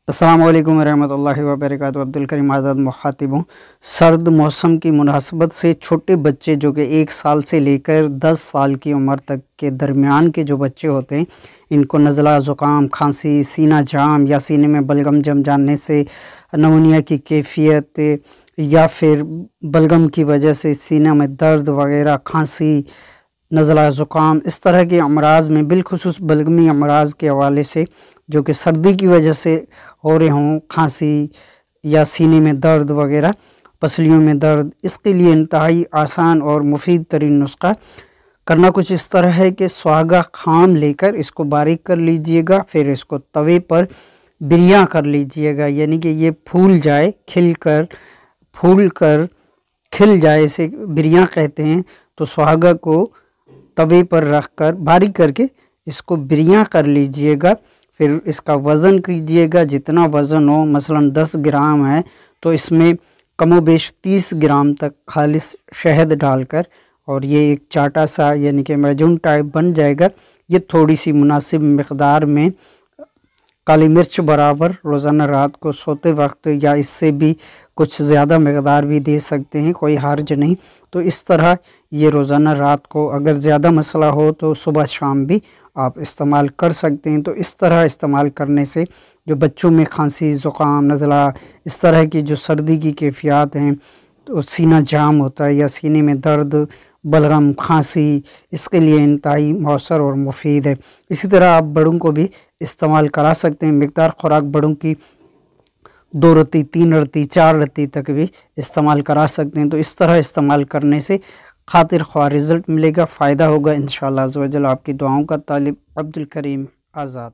अस्सलाम वालेकुम रहमतुल्लाहि व बरकातहू। अब्दुल करीम आज़ाद मुखातिब हूँ। सर्द मौसम की मुनासबत से छोटे बच्चे जो कि 1 साल से लेकर 10 साल की उम्र तक के दरमियान के जो बच्चे होते हैं, इनको नज़ला, ज़ुकाम, खांसी, सीना जाम या सीने में बलगम जम जाने से नमूनिया की कैफियत या फिर बलगम की वजह से सीना में दर्द वगैरह, खांसी, नज़ला, ज़ुकाम, इस तरह के अमराज़ में बिलखुसूस बलगमी अमराज़ के हवाले से जो कि सर्दी की वजह से हो रहे हों, खांसी या सीने में दर्द वगैरह, पसलियों में दर्द, इसके लिए इंतहाई आसान और मुफीद तरीन नुस्खा करना कुछ इस तरह है कि सुहागा खाम लेकर इसको बारीक कर लीजिएगा, फिर इसको तवे पर बिरियाँ कर लीजिएगा, यानी कि ये फूल जाए, फूल कर खिल जाए, इसे बिरियाँ कहते हैं। तो सुहागा को तवे पर रख कर बारीक करके इसको बिरियाँ कर लीजिएगा। फिर इसका वज़न कीजिएगा, जितना वज़न हो, मसलन 10 ग्राम है तो इसमें कमोबेश 30 ग्राम तक खालिस शहद डालकर, और ये एक चाटा सा यानी कि मैजून टाइप बन जाएगा। ये थोड़ी सी मुनासिब मकदार में काली मिर्च बराबर रोज़ाना रात को सोते वक्त, या इससे भी कुछ ज़्यादा मकदार भी दे सकते हैं, कोई हर्ज नहीं। तो इस तरह ये रोज़ाना रात को, अगर ज़्यादा मसला हो तो सुबह शाम भी आप इस्तेमाल कर सकते हैं। तो इस तरह इस्तेमाल करने से जो बच्चों में खांसी, ज़ुकाम, नज़ला, इस तरह की जो सर्दी की कैफियत हैं, तो सीना जाम होता है या सीने में दर्द, बलगम, खांसी, इसके लिए इंतहाई मौसर और मुफीद है। इसी तरह आप बड़ों को भी इस्तेमाल करा सकते हैं। मिकदार खुराक बड़ों की 2 रत्ती, 3 रत्ती, 4 रत्ती तक भी इस्तेमाल करा सकते हैं। तो इस तरह इस्तेमाल करने से खातिर ख्वाह रिज़ल्ट मिलेगा, फ़ायदा होगा इंशाअल्लाह अज़्ज़ व जल। आपकी दुआओं का तालिब, अब्दुल करीम आज़ाद।